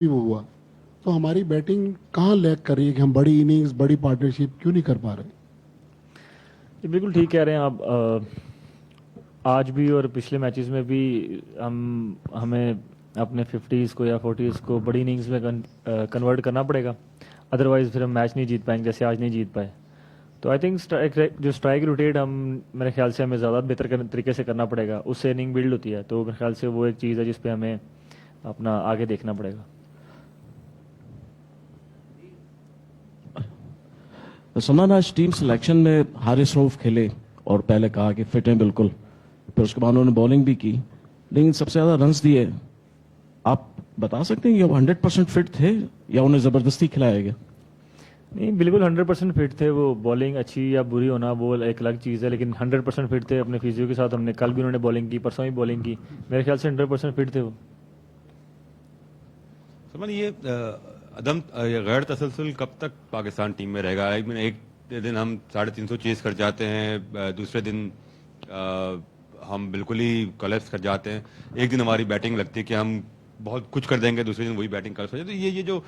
भी वो हुआ। तो हमारी बैटिंग कहाँ लैग कर रही है कि हम बड़ी इनिंग्स बड़ी पार्टनरशिप क्यों नहीं कर पा रहे? ये बिल्कुल ठीक कह रहे हैं आप। आज भी और पिछले मैचेस में भी हमें अपने 50s को या 40s को बड़ी इनिंग्स में कन्वर्ट करना पड़ेगा। अदरवाइज फिर हम मैच नहीं जीत पाएंगे, जैसे आज नहीं जीत पाए। तो आई थिंक स्ट्राइक रोटेट हम मेरे ख्याल से हमें ज़्यादा बेहतर तरीके से करना पड़ेगा, उससे इनिंग बिल्ड होती है। तो मेरे ख्याल से वो एक चीज़ है जिस पे हमें अपना आगे देखना पड़ेगा। सलमान, आज टीम सिलेक्शन में हारिस रऊफ खेले और पहले कहा कि फिट हैं बिल्कुल, फिर उसके बाद उन्होंने बॉलिंग भी की, लेकिन सबसे ज्यादा रन्स दिए। आप बता सकते हैं कि वो 100% फिट थे या उन्हें जबरदस्ती खिलाया गया? नहीं, बिल्कुल 100% फिट थे वो। बॉलिंग अच्छी या बुरी होना वो एक अलग चीज़ है, लेकिन 100% फिट थे अपने फिजियो के साथ। हमने कल भी उन्होंने बॉलिंग की, परसों भी बॉलिंग की। मेरे ख्याल से 100% फिट थे वो। सलमान, ये ये गैर तसलसल कब तक पाकिस्तान टीम में रहेगा? आई मीन, एक दिन हम 350 चेस कर जाते हैं, दूसरे दिन हम बिल्कुल ही कोलैप्स कर जाते हैं। एक दिन हमारी बैटिंग लगती है कि हम बहुत कुछ कर देंगे, दूसरे दिन वही बैटिंग कोलैप्स हो जाती है। तो ये जो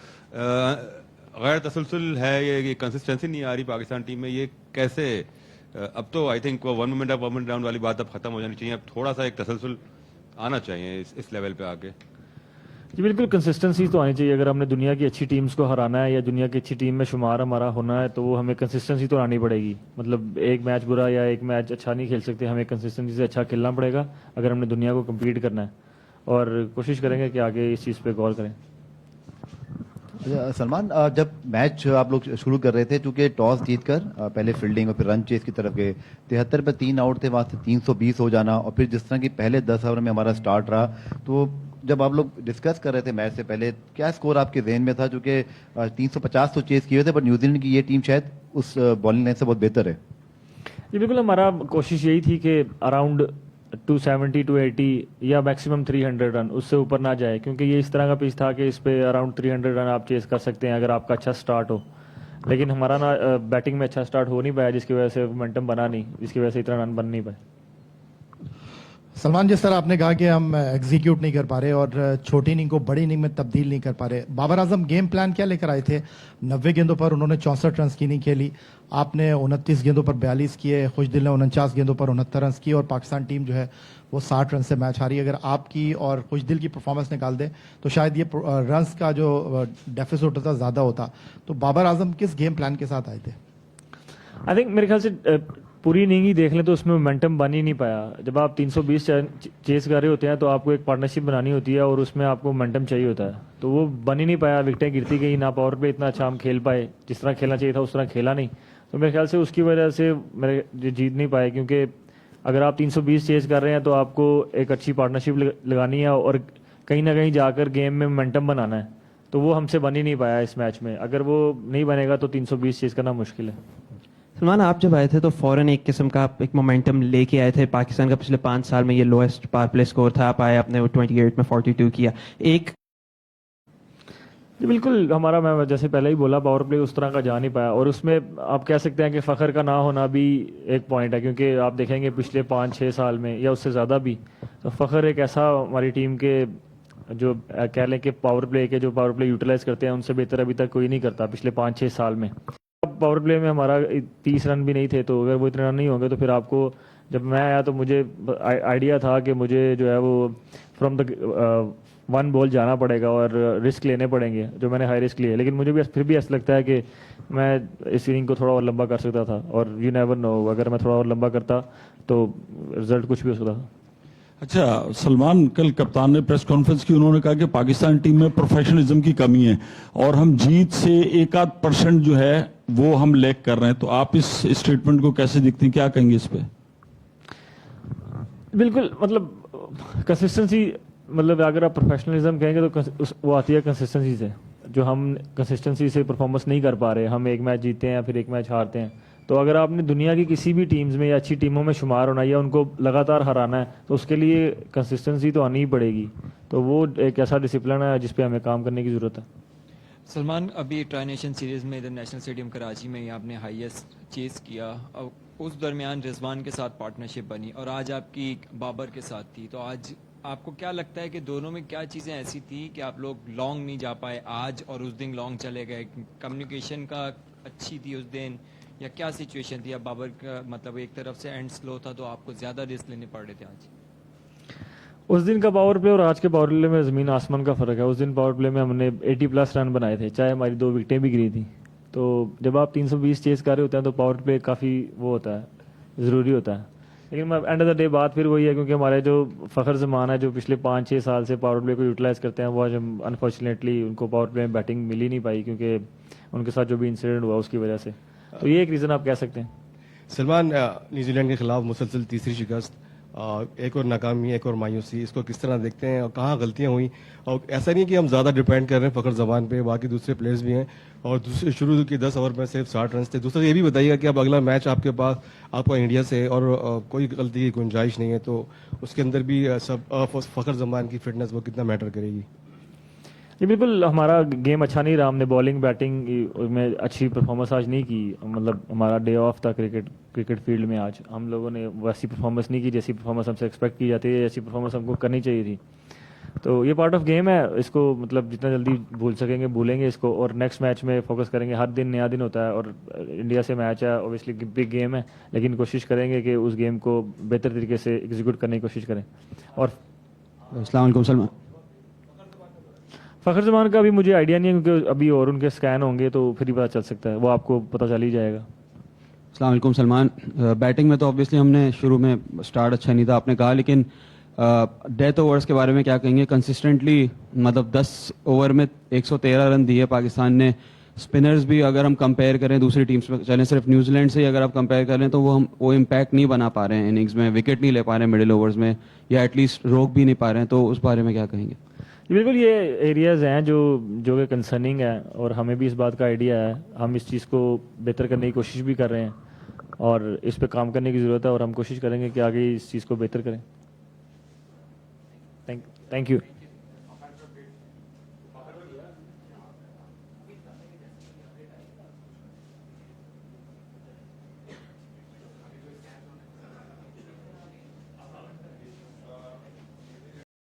गैर तसलसल है, ये कंसिस्टेंसी नहीं आ रही पाकिस्तान टीम में, ये कैसे? अब तो I think one moment up one moment down वाली बात अब खत्म हो जानी चाहिए। अब थोड़ा सा एक तसलसल आना चाहिए इस लेवल पे आके। जी बिल्कुल, कंसिस्टेंसी तो आनी चाहिए। अगर हमने दुनिया की अच्छी टीम्स को हराना है या दुनिया की अच्छी टीम में शुमार हमारा होना है, तो वो हमें कंसिस्टेंसी तो आनी पड़ेगी। मतलब एक मैच बुरा या एक मैच अच्छा नहीं खेल सकते, हमें कंसिस्टेंसी से अच्छा खेलना पड़ेगा अगर हमने दुनिया को कम्पीट करना है। और कोशिश करेंगे कि आगे इस चीज़ पे गौर करें। सलमान, जब मैच आप लोग शुरू कर रहे थे, चूंकि टॉस जीतकर पहले फील्डिंग और फिर रन चेस की तरफ गए, 73 पे 3 आउट थे, वहां से 320 हो जाना, और फिर जिस तरह की पहले 10 ओवर में हमारा स्टार्ट रहा, तो जब आप लोग डिस्कस कर रहे थे मैच से पहले, क्या स्कोर आपके जहन में था? चूंकि 350 तो चेस किए थे, पर न्यूजीलैंड की ये टीम शायद उस बॉलिंग लाइन से बहुत बेहतर है। जी बिल्कुल, हमारा कोशिश यही थी कि अराउंड 270 280 या मैक्सिमम 300 रन, उससे ऊपर ना जाए, क्योंकि ये इस तरह का पिच था कि इस पे अराउंड 300 रन आप चेस कर सकते हैं अगर आपका अच्छा स्टार्ट हो। लेकिन हमारा ना बैटिंग में अच्छा स्टार्ट हो नहीं पाया, जिसकी वजह से मोमेंटम बना नहीं, जिसकी वजह से इतना रन बन नहीं पाए। सलमान, जिस तरह आपने कहा कि हम एग्जीक्यूट नहीं कर पा रहे और छोटी इनिंग को बड़ी इनिंग में तब्दील नहीं कर पा रहे, बाबर आजम गेम प्लान क्या लेकर आए थे? 90 गेंदों पर उन्होंने 64 रन की नहीं खेली, आपने 29 गेंदों पर 42 किए, खुशदिल ने 49 गेंदों पर 69 रन की, और पाकिस्तान टीम जो है वो 60 रन से मैच हारी। अगर आपकी और खुशदिल की परफॉर्मेंस निकाल दे तो शायद ये रन्स का जो डेफिसिट होता ज़्यादा होता। तो बाबर आजम किस गेम प्लान के साथ आए थे? आई थिंक मेरे ख्याल से पूरी इनिंग ही देख लें तो उसमें मोमेंटम बन ही नहीं पाया। जब आप 320 चेस कर रहे होते हैं तो आपको एक पार्टनरशिप बनानी होती है और उसमें आपको मोमेंटम चाहिए होता है, तो वो बन ही नहीं पाया। विकेटें गिरती गई, ना पावर पे इतना अच्छा हम खेल पाए, जिस तरह खेलना चाहिए था उस तरह खेला नहीं। तो मेरे ख्याल से उसकी वजह से मेरे जीत नहीं पाए, क्योंकि अगर आप 320 चेस कर रहे हैं तो आपको एक अच्छी पार्टनरशिप लगानी है और कहीं ना कहीं जाकर गेम में मोमेंटम बनाना है। तो वो हमसे बन ही नहीं पाया इस मैच में। अगर वो नहीं बनेगा तो 320 चेस करना मुश्किल है। सलमान, आप जब आए थे तो फौरन एक किस्म का एक मोमेंटम लेके आए थे। पाकिस्तान का पिछले 5 साल में ये लोएस्ट पावर प्ले स्कोर था, आप आए, आपने 28 में 42 किया। एक जी बिल्कुल, हमारा, मैं जैसे पहले ही बोला, पावर प्ले उस तरह का जा नहीं पाया, और उसमें आप कह सकते हैं कि फ़खर का ना होना भी एक पॉइंट है, क्योंकि आप देखेंगे पिछले 5-6 साल में या उससे ज़्यादा भी, तो फ़खर एक ऐसा हमारी टीम के जो कह लें कि पावर प्ले यूटिलाइज करते हैं, उनसे बेहतर अभी तक कोई नहीं करता पिछले 5-6 साल में। पावर प्ले में हमारा 30 रन भी नहीं थे, तो अगर वो इतने रन नहीं होंगे तो फिर आपको, जब मैं आया तो मुझे आइडिया था कि मुझे जो है वो फ्रॉम द 1 बॉल जाना पड़ेगा और रिस्क लेने पड़ेंगे, जो मैंने हाई रिस्क लिए। लेकिन मुझे भी फिर भी ऐसा लगता है कि मैं इस इनिंग को थोड़ा और लंबा कर सकता था, और यू नेवर नो, अगर मैं थोड़ा और लंबा करता तो रिजल्ट कुछ भी हो सकता था। अच्छा सलमान, कल कप्तान ने प्रेस कॉन्फ्रेंस की, उन्होंने कहा कि पाकिस्तान टीम में प्रोफेशनलिज्म की कमी है और हम जीत से 1-8% जो है वो हम लैग कर रहे हैं। तो आप इस स्टेटमेंट को कैसे देखते हैं, क्या कहेंगे इस पे? बिल्कुल, मतलब कंसिस्टेंसी, मतलब अगर आप प्रोफेशनलिज्म कहेंगे तो वो आती है कंसिस्टेंसी से। जो हम कंसिस्टेंसी से परफॉर्मेंस नहीं कर पा रहे, हम एक मैच जीते हैं फिर एक मैच हारते हैं। तो अगर आपने दुनिया की किसी भी टीम्स में या अच्छी टीमों में शुमार होना या उनको लगातार हराना है, तो उसके लिए कंसिस्टेंसी तो आनी ही पड़ेगी। तो वो एक ऐसा डिसिप्लिन है जिस पे हमें काम करने की ज़रूरत है। सलमान, अभी ट्राई नेशन सीरीज़ में इधर नेशनल स्टेडियम कराची में ही आपने हाईएस्ट चेस किया, अब उस दरमियान रिजवान के साथ पार्टनरशिप बनी और आज आपकी बाबर के साथ थी, तो आज आपको क्या लगता है कि दोनों में क्या चीज़ें ऐसी थी कि आप लोग लॉन्ग नहीं जा पाए आज और उस दिन लॉन्ग चले गए? कम्युनिकेशन का अच्छी थी उस दिन या क्या सिचुएशन थी? अब बाबर का मतलब एक तरफ से एंड स्लो था तो आपको ज़्यादा रिस्क लेने पड़ रहे थे आज? उस दिन का पावर प्ले और आज के पावर प्ले में ज़मीन आसमान का फ़र्क है। उस दिन पावर प्ले में हमने 80+ रन बनाए थे, चाहे हमारी 2 विकेटें भी गिरी थी। तो जब आप 320 चेस कर रहे होते हैं तो पावर प्ले काफ़ी वो होता है, ज़रूरी होता है। लेकिन एंड ऑफ द डे बात फिर वही है, क्योंकि हमारे जो फ़खर ज़मान है जो पिछले 5-6 साल से पावर प्ले को यूटिलाइज़ करते हैं, वो आज हम अनफॉर्चुनेटली उनको पावर प्ले में बैटिंग मिल ही नहीं पाई, क्योंकि उनके साथ जो भी इंसिडेंट हुआ उसकी वजह से। तो ये एक रीज़न आप कह सकते हैं। सलमान, न्यूजीलैंड के खिलाफ मुसलसल तीसरी शिकस्त, एक और नाकामी, एक और मायूसी, इसको किस तरह देखते हैं और कहाँ गलतियां हुई? और ऐसा नहीं कि हम ज़्यादा डिपेंड कर रहे हैं फ़खर ज़मान पे, बाकी दूसरे प्लेयर्स भी हैं और दूसरे शुरू के 10 ओवर में सिर्फ 60 रन थे। दूसरा ये भी बताइएगा कि अब अगला मैच आपके पास आपका इंडिया से और कोई गलती की गुंजाइश नहीं है, तो उसके अंदर भी सब फ़खर ज़मान की फिटनेस वो कितना मैटर करेगी? जी बिल्कुल, हमारा गेम अच्छा नहीं रहा। हमने बॉलिंग बैटिंग में अच्छी परफॉर्मेंस आज नहीं की। मतलब हमारा डे ऑफ था क्रिकेट फील्ड में। आज हम लोगों ने वैसी परफॉर्मेंस नहीं की जैसी परफॉर्मेंस हमसे एक्सपेक्ट की जाती है, जैसी परफॉर्मेंस हमको करनी चाहिए थी। तो ये पार्ट ऑफ गेम है, इसको मतलब जितना जल्दी भूल सकेंगे भूलेंगे इसको, और नेक्स्ट मैच में फोकस करेंगे। हर दिन नया दिन होता है और इंडिया से मैच है, ऑब्वियसली बिग गेम है, लेकिन कोशिश करेंगे कि उस गेम को बेहतर तरीके से एग्जीक्यूट करने की कोशिश करें। और अस्सलाम वालेकुम सलमान। फ़खर ज़मान का अभी मुझे आइडिया नहीं है, क्योंकि अभी और उनके स्कैन होंगे तो फिर ही पता चल सकता है, वो आपको पता चल ही जाएगा। अस्सलाम वालेकुम सलमान। बैटिंग में तो ऑब्वियसली हमने शुरू में स्टार्ट अच्छा नहीं था आपने कहा, लेकिन डेथ ओवर्स के बारे में क्या कहेंगे? कंसिस्टेंटली मतलब 10 ओवर में 113 रन दिए पाकिस्तान ने। स्पिनर्स भी अगर हम कंपेयर करें दूसरी टीम्स में, चलें सिर्फ न्यूजीलैंड से ही अगर आप कंपेयर करें तो वो इम्पैक्ट नहीं बना पा रहे हैं इनिंग्स में, विकेट नहीं ले पा रहे हैं मिडिल ओवर्स में, या एटलीस्ट रोक भी नहीं पा रहे हैं। तो उस बारे में क्या कहेंगे? बिल्कुल, ये एरियाज़ हैं जो कि कंसर्निंग है और हमें भी इस बात का आइडिया है। हम इस चीज़ को बेहतर करने की कोशिश भी कर रहे हैं और इस पे काम करने की ज़रूरत है, और हम कोशिश करेंगे कि आगे इस चीज़ को बेहतर करें। Thank you.